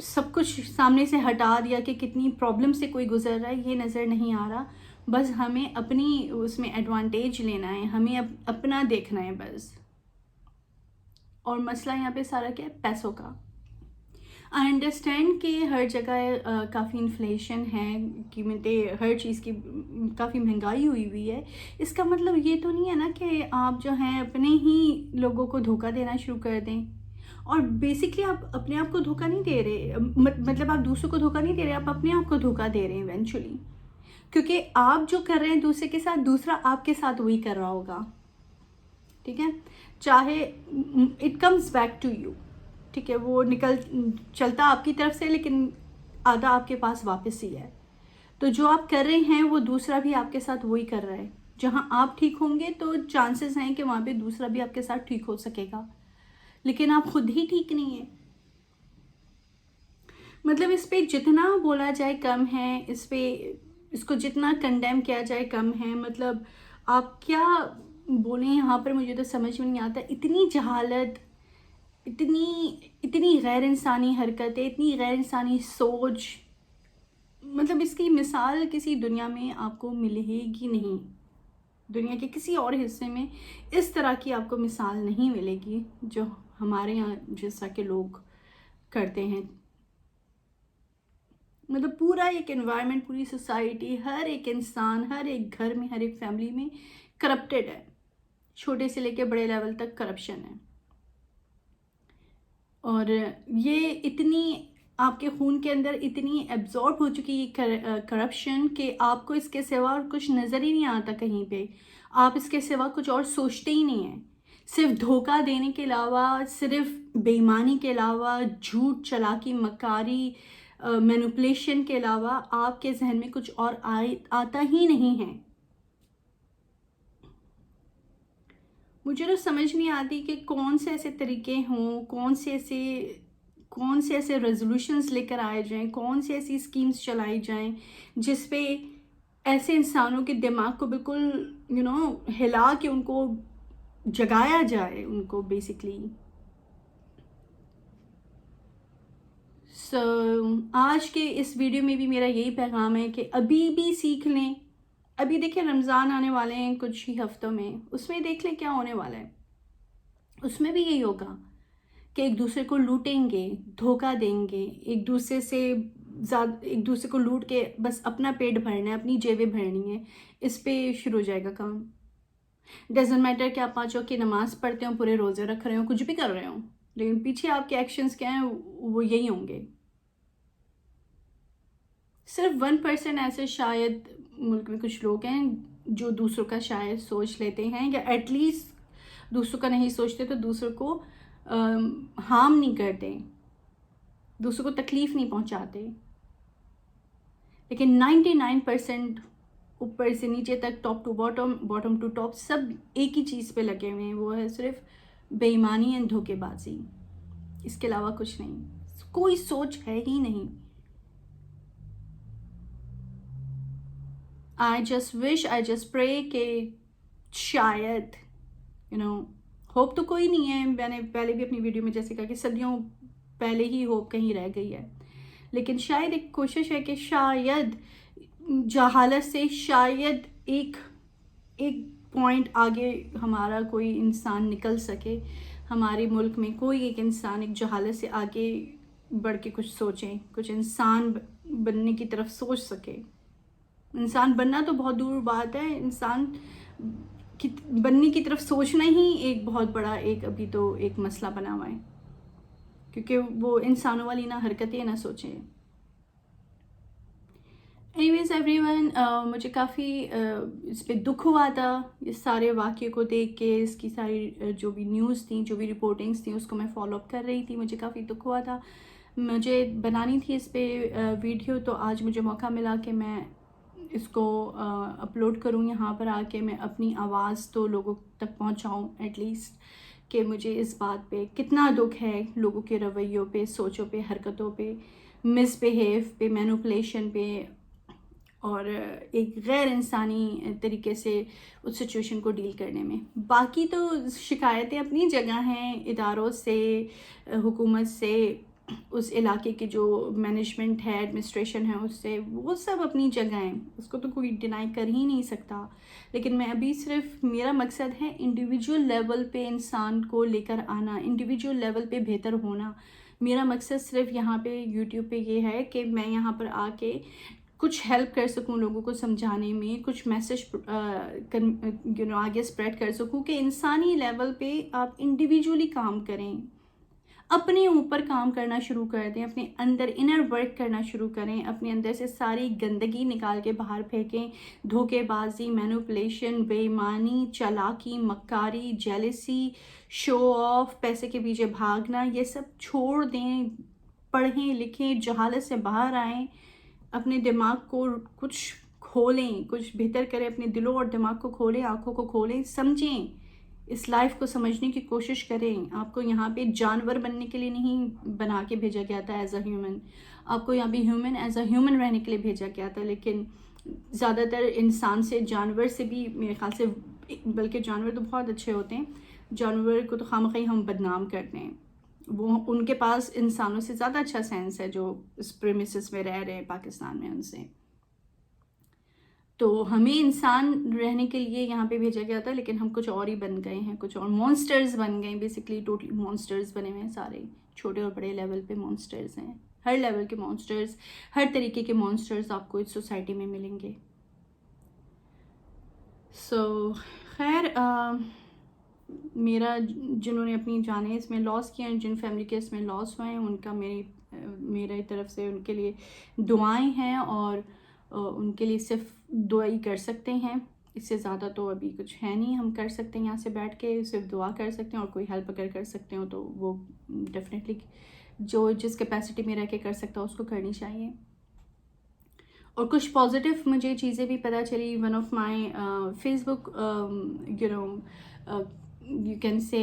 سب کچھ سامنے سے ہٹا دیا کہ کتنی پرابلم سے کوئی گزر رہا ہے، یہ نظر نہیں آ رہا. بس ہمیں اپنی اس میں ایڈوانٹیج لینا ہے، ہمیں اپنا دیکھنا ہے بس. اور مسئلہ یہاں پہ سارا کیا ہے؟ پیسوں کا. آئی انڈرسٹینڈ کہ ہر جگہ کافی انفلیشن ہے، قیمتیں ہر چیز کی کافی مہنگائی ہوئی ہے. اس کا مطلب یہ تو نہیں ہے نا کہ آپ جو ہیں اپنے ہی لوگوں کو دھوکہ دینا شروع کر دیں. اور بیسکلی آپ اپنے آپ کو دھوکہ نہیں دے رہے، مطلب آپ دوسروں کو دھوکہ نہیں دے رہے، آپ اپنے آپ کو دھوکہ دے رہے ہیں ایونچولی. کیونکہ آپ جو کر رہے ہیں دوسرے کے ساتھ، دوسرا آپ کے ساتھ وہی کر رہا ہوگا. ٹھیک ہے، چاہے it comes back to you. ٹھیک ہے، وہ چلتا آپ کی طرف سے، لیکن آدھا آپ کے پاس واپس ہی ہے. تو جو آپ کر رہے ہیں وہ دوسرا بھی آپ کے ساتھ وہی کر رہا ہے. جہاں آپ ٹھیک ہوں گے تو چانسز ہیں کہ وہاں پہ دوسرا بھی آپ کے ساتھ ٹھیک ہو سکے گا، لیکن آپ خود ہی ٹھیک نہیں ہیں. مطلب اس پہ جتنا بولا جائے کم ہے، اس کو جتنا کنڈیم کیا جائے کم ہے. مطلب آپ کیا بولیں یہاں پر، مجھے تو سمجھ میں نہیں آتا. اتنی جہالت، اتنی غیر انسانی حرکتیں، اتنی غیر انسانی سوچ. مطلب اس کی مثال کسی دنیا میں آپ کو ملے گی نہیں. دنیا کے کسی اور حصے میں اس طرح کی آپ کو مثال نہیں ملے گی جو ہمارے یہاں جیسا کہ لوگ کرتے ہیں. مطلب پورا ایک انوائرمنٹ، پوری سوسائٹی، ہر ایک انسان، ہر ایک گھر میں، ہر ایک فیملی میں کرپٹڈ ہے. چھوٹے سے لے کے بڑے لیول تک کرپشن ہے. اور یہ اتنی آپ کے خون کے اندر اتنی ایبزارب ہو چکی ہے کرپشن کہ آپ کو اس کے سوا اور کچھ نظر ہی نہیں آتا کہیں پہ. آپ اس کے سوا کچھ اور سوچتے ہی نہیں ہیں. صرف دھوکہ دینے کے علاوہ، صرف بے ایمانی کے علاوہ، جھوٹ، چلاکی، مکاری، مینوپولیشن کے علاوہ آپ کے ذہن میں کچھ اور آتا ہی نہیں ہے. مجھے تو سمجھ نہیں آتی کہ کون سے ایسے طریقے ہوں، کون سے ایسے ریزولوشنز لے کر آئے جائیں، کون سے ایسی اسکیمز چلائی جائیں جس پہ ایسے انسانوں کے دماغ کو بالکل ہلا کے ان کو جگایا جائے ان کو بیسکلی. آج کے اس ویڈیو میں بھی میرا یہی پیغام ہے کہ ابھی بھی سیکھ لیں. ابھی دیکھیں رمضان آنے والے ہیں کچھ ہی ہفتوں میں، اس میں دیکھ لیں کیا ہونے والا ہے. اس میں بھی یہی ہوگا کہ ایک دوسرے کو لوٹیں گے، دھوکہ دیں گے، ایک دوسرے کو لوٹ کے بس اپنا پیٹ بھرنا ہے، اپنی جیبیں بھرنی ہے. اس پہ شروع ہو جائے گا کام. ڈزنٹ میٹر کہ آپ 5 وقت کی نماز پڑھتے ہوں، پورے روزے رکھ رہے ہوں، کچھ بھی کر رہے ہوں، لیکن پیچھے آپ کے ایکشنز کیا ہیں وہ یہی ہوں گے. صرف 1% ایسے شاید ملک میں کچھ لوگ ہیں جو دوسروں کا شاید سوچ لیتے ہیں، یا ایٹ لیسٹ دوسروں کا نہیں سوچتے تو دوسروں کو ہارم نہیں کرتے، دوسروں کو تکلیف نہیں پہنچاتے. لیکن 99% اوپر سے نیچے تک، top to bottom, bottom to top, سب ایک ہی چیز پہ لگے ہوئے ہیں، وہ ہے صرف بے ایمانی اور دھوکے بازی. اس کے علاوہ کچھ نہیں، کوئی سوچ ہے ہی نہیں. I just wish, I just pray کہ شاید ہوپ تو کوئی نہیں ہے. میں نے پہلے بھی اپنی ویڈیو میں جیسے کہا کہ صدیوں پہلے ہی ہوپ کہیں رہ گئی ہے، لیکن شاید ایک کوشش ہے کہ شاید جہالت سے شاید ایک پوائنٹ آگے ہمارا کوئی انسان نکل سکے. ہمارے ملک میں کوئی ایک انسان ایک جہالت سے آگے بڑھ کے کچھ سوچیں، کچھ انسان بننے کی طرف سوچ سکے. انسان بننا تو بہت دور بات ہے، انسان بننے کی طرف سوچنا ہی ایک بہت بڑا ابھی تو ایک مسئلہ بنا ہوا ہے، کیونکہ وہ انسانوں والی نہ حرکتیں نہ سوچیں. اینی ویز ایوری ون، مجھے کافی اس پہ دکھ ہوا تھا اس سارے واقعے کو دیکھ کے. اس کی ساری جو بھی نیوز تھیں، جو بھی رپورٹنگس تھیں، اس کو میں فالو اپ کر رہی تھی. مجھے کافی دکھ ہوا تھا، مجھے بنانی تھی اس پہ ویڈیو. تو آج مجھے موقع ملا کہ میں اس کو اپلوڈ کروں یہاں پر آ کے. میں اپنی آواز تو لوگوں تک پہنچاؤں ایٹ لیسٹ، کہ مجھے اس بات پہ کتنا دکھ ہے، لوگوں کے رویوں پہ، سوچوں پہ، حرکتوں پہ، مس بیہیو پہ، مینوپولیشن پہ، اور ایک غیر انسانی طریقے سے اس سچویشن کو ڈیل کرنے میں. باقی تو شکایتیں اپنی جگہ ہیں، اداروں سے، حکومت سے، اس علاقے کے جو مینجمنٹ ہے، ایڈمنسٹریشن ہے، اس سے وہ سب اپنی جگہ ہیں، اس کو تو کوئی ڈینائی کر ہی نہیں سکتا. لیکن میں ابھی صرف میرا مقصد ہے انڈیویجول لیول پہ انسان کو لے کر آنا، انڈیویجول لیول پہ بہتر ہونا. میرا مقصد صرف یہاں پہ یوٹیوب پہ یہ ہے کہ میں یہاں پر آ کے کچھ ہیلپ کر سکوں لوگوں کو سمجھانے میں، کچھ میسج آگے اسپریڈ کر سکوں کہ انسانی لیول پہ آپ انڈیویجولی کام کریں، اپنے اوپر کام کرنا شروع کر دیں، اپنے اندر انر ورک کرنا شروع کریں، اپنے اندر سے ساری گندگی نکال کے باہر پھینکیں. دھوکے بازی، مینوپولیشن، بے ایمانی، چالاکی، مکاری، جیلسی، شو آف، پیسے کے پیچھے بھاگنا، یہ سب چھوڑ دیں. پڑھیں لکھیں، جہالت سے باہر آئیں، اپنے دماغ کو کچھ کھولیں، کچھ بہتر کریں، اپنے دلوں اور دماغ کو کھولیں، آنکھوں کو کھولیں، سمجھیں، اس لائف کو سمجھنے کی کوشش کریں. آپ کو یہاں پہ جانور بننے کے لیے نہیں بنا کے بھیجا گیا تھا ایز اے ہیومن، آپ کو یہاں پہ ایز اے ہیومن رہنے کے لیے بھیجا گیا تھا. لیکن زیادہ تر انسان سے، جانور سے بھی میرے خیال سے، بلکہ جانور تو بہت اچھے ہوتے ہیں، جانور کو تو خواہ ہم بدنام کرتے ہیں. وہ ان کے پاس انسانوں سے زیادہ اچھا سینس ہے جو اس پریمیسس میں رہ رہے ہیں پاکستان میں ان سے. تو ہمیں انسان رہنے کے لیے یہاں پہ بھیجا گیا تھا، لیکن ہم کچھ اور ہی بن گئے ہیں، کچھ اور مونسٹرز بن گئے ہیں. بیسکلی ٹوٹلی مونسٹرز بنے ہوئے ہیں سارے، چھوٹے اور بڑے لیول پہ مونسٹرز ہیں. ہر لیول کے مونسٹرز، ہر طریقے کے مونسٹرز آپ کو اس سوسائٹی میں ملیں گے. سو خیر، میرا جنہوں نے اپنی جانیں اس میں لاس کیا ہیں، جن فیملی کے اس میں لاس ہوئے ہیں، ان کا میری طرف سے ان کے لیے دعائیں ہیں، اور ان کے لیے صرف دعائی کر سکتے ہیں. اس سے زیادہ تو ابھی کچھ ہے نہیں ہم کر سکتے ہیں. یہاں سے بیٹھ کے صرف دعا کر سکتے ہیں، اور کوئی ہیلپ اگر کر سکتے ہو تو وہ ڈیفینیٹلی جو جس کیپیسٹی میں رہ کے کر سکتا ہو اس کو کرنی چاہیے. اور کچھ پازیٹیو مجھے چیزیں بھی پتہ چلی. One of my Facebook you can say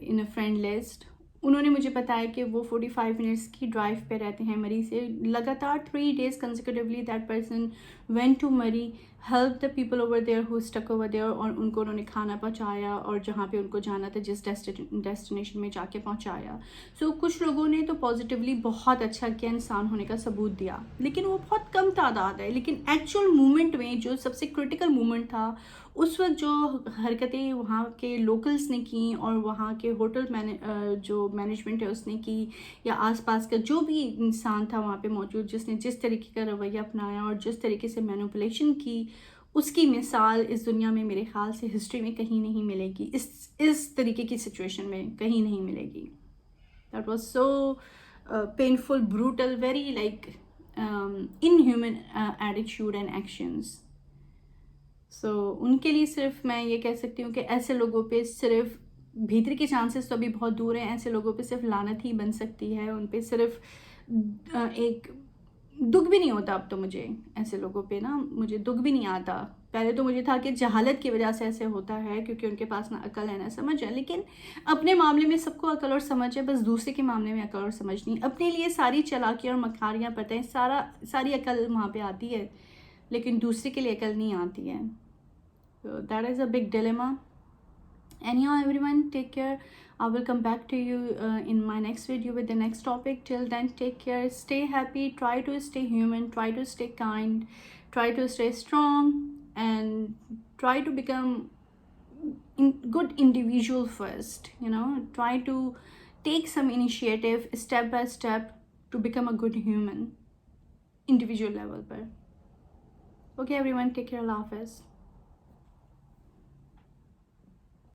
in a friend list, انہوں نے مجھے بتایا کہ وہ 45 منٹس کی ڈرائیو پہ رہتے ہیں مری سے. لگاتار 3 days consecutively that person went to Murree, help the people over there who stuck over there, اور ان کو انہوں نے کھانا پہنچایا، اور جہاں پہ ان کو جانا تھا جس ڈیسٹینیشن میں جا کے پہنچایا. سو کچھ لوگوں نے تو پازیٹیولی بہت اچھا کیا، انسان ہونے کا ثبوت دیا، لیکن وہ بہت کم تعداد ہے. لیکن ایکچوئل مومنٹ میں جو سب سے کرٹیکل مومنٹ تھا، اس وقت جو حرکتیں وہاں کے لوکلز نے کی، اور وہاں کے ہوٹل جو مینجمنٹ ہے اس نے کی، یا آس پاس کا جو بھی انسان تھا وہاں پہ موجود جس نے جس طریقے کا رویہ اپنایا اور جس طریقے سے مینوپولیشن کی، اس کی مثال اس دنیا میں میرے خیال سے ہسٹری میں کہیں نہیں ملے گی. اس طریقے کی سچویشن میں کہیں نہیں ملے گی. That was so painful, brutal, very like inhuman attitude and actions. سو ان کے لیے صرف میں یہ کہہ سکتی ہوں کہ ایسے لوگوں پہ صرف بھیتر کے چانسز تو ابھی بہت دور ہیں، ایسے لوگوں پہ صرف لعنت ہی بن سکتی ہے. ان پہ صرف ایک دکھ بھی نہیں ہوتا اب تو مجھے ایسے لوگوں پہ نا، مجھے دکھ بھی نہیں آتا. پہلے تو مجھے تھا کہ جہالت کی وجہ سے ایسے ہوتا ہے، کیونکہ ان کے پاس نہ عقل ہے نہ سمجھ ہے. لیکن اپنے معاملے میں سب کو عقل اور سمجھ ہے، بس دوسرے کے معاملے میں عقل اور سمجھ نہیں. اپنے لیے ساری چالاکیاں اور مکاریاں پتہ ہیں، ساری عقل وہاں پہ آتی ہے، لیکن دوسرے کے لیے عقل نہیں آتی ہے. So that is a big dilemma. Anyhow, everyone, take care. I will come back to you in my next video with the next topic. Till then, take care, stay happy, try to stay human, try to stay kind, try to stay strong, and try to become good individual first. Try to take some initiative step by step to become a good human, individual level. Okay, everyone, take care. Allah Hafiz.